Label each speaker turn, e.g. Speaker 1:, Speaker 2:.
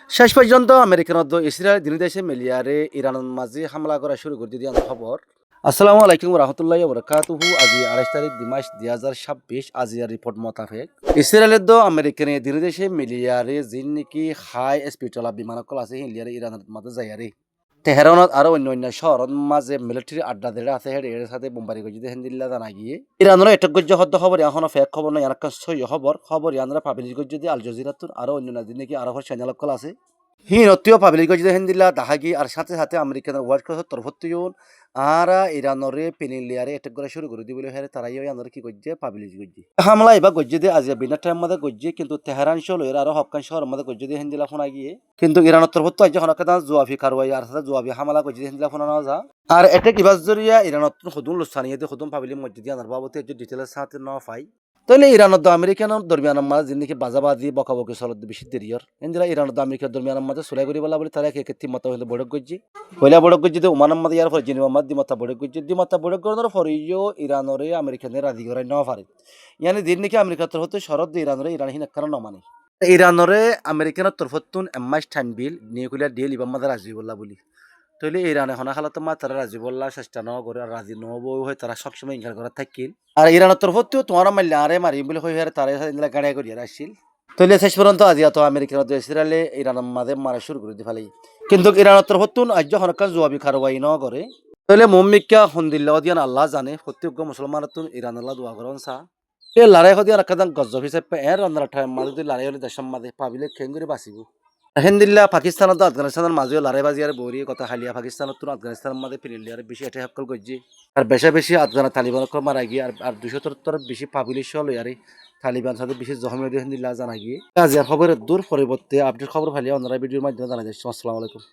Speaker 1: শেষ পর্যন্ত American Israel দিন দেশে মিলিয়ারে ইরানের মাঝে হামলা করা শুরু করে দিয়ে খবর। আসসালামু আলাইকুম রহমতুল্লাহ বরকাতুহু। আজি 28 তারিখ দিমাস 2026। আজিয়ার রিপোর্ট মোতাবেক ইসরায়েলের আমেরিকান দিন দেশে মিলিয়ারে যিন নাকি হাই স্পিডওয়ালা বিমানকল আছে হিলিয়ারে ইরানের মাঝে যাইয়ারে তেহরানত আরো অন্য অন্য শহরের মাঝে মিলিটারি আড্ডা দেড়ে আছে হেড এর সাথে বোম্বারি গজিতে হেন্দিল্লা জানা গিয়ে ইরানের এটকগজ্য হদ্দ খবর এখনো ফেক খবর নয় এনাকা সই খবর ইয়ানরা পাবলিশ গজ্যদি আল জাজিরাতুন আরো অন্য দিন নাকি আরো চ্যানেলকল আছে হি নতীয় পাবলিক গজিতে হেন্দিল্লা দাহাগি আর সাথে সাথে আমেরিকানের ওয়ার্ল্ড ক্লাসের তরফত্তিউন আরা ইরানরে পেনিলিয়ারে এটেক করা শুরু করে দিবলে হেরে তারাই ইয়ানরে কি গজ্যে পাবলিশ গজ্যে হামলা এবার গজ্যে দিয়ে আজ বিনা টাইম মধ্যে গজ্যে কিন্তু তেহরান শহর আরো হকান শহরের মধ্যে গজ্যে দিয়ে হেন্দিলা ফোনা গিয়ে কিন্তু ইরানের তরফত্ত আজ হনকা জোয়াফি কারওয়াই আর সাথে জোয়াফি হামলা গজ্যে দিয়ে হেন্দিলা ফোনা না যা আর এটা কিবাস জরিয়া ইরানত খুদুন লুসানিয়ে দিয়ে খুদুন পাবলিক মসজিদ দিয়ে আনার বাবতে যে ডিটেলস সাথে ন পাই তাহলে ইরানত আমেরিকান দরমিয়ান মাঝে যিনি বাজাবাজি বকাবকি চলত বেশি দেরিয়র এন্দিরা ইরানত আমেরিকার দরমিয়ান মাঝে সুলাই করি বলা বলে তারা এক একটি মত হইলে বড়ক গজ্জি হইলা বড়ক গজ্জি দিয়ে উমান মাঝে ইয়ার পর যিনি মাদ দিমাতা বড়ক গজ্জি দিমাতা বড়ক গরনের পর ইয়ো ইরানরে আমেরিকানের রাজি করাই ন পারে ইয়ানি দিন নাকি আমেরিকার তরফ শরৎ ইরানরে ইরান হিন কারণ ন মানে ইরানরে আমেরিকানের তরফতুন এমআই স্ট্যান্ডবিল নিউক্লিয়ার ডিল ইবাম মাঝে রাজি বললা বলি তইলে ইরানে হনা খালাতো মা তারা রাজি বললা চেষ্টা ন করে রাজি নহব হয় তারা সবসময় ইনকার করা থাকিল আর ইরানের তরফতেও তোমার মারলে আরে মারি বলে হয়ে তারা গাড়ি করি আসছিল তইলে শেষ পর্যন্ত আজি এত আমেরিকার ইসরায়েলে ইরানের মাঝে মারা শুরু করে দিয়ে ফেলাই কিন্তু ইরানের তরফতুন আজ হনকান জবাবি কারবাই ন করে তইলে মম্মিকা হন্দিল্লা দিয়ান আল্লাহ জানে প্রত্যেক মুসলমানতুন ইরান আল্লাহ দোয়া করেন সা এ লড়াই হদিয়া রাখাদান গজব হিসাবে এর রন্ধ্রা ঠাই মাঝে লড়াই হলে দেশের মাঝে পাবিলে খেঙ্গুরি বাঁচিব হেন্দিল্লা পাকিস্তানত আফগানিস্তানের মাঝেও লড়াই বাজি আর বৌরি কথা হালিয়া পাকিস্তানত আফগানিস্তানের মাঝে ফিরিলি আর বেশি এটাই হকল গজ্জি আর বেশি আফগান তালিবানক মারা গিয়ে আর 270 বেশি পাবলিশ হলো আর তালিবান সাথে বেশি জহমে দিয়ে হেন্দিল্লা জানা গিয়ে আজ খবরের দূর পরিবর্তে আপডেট খবর ফালিয়া অন্যরা ভিডিওর মাধ্যমে জানা যাচ্ছে। আসসালামু আলাইকুম।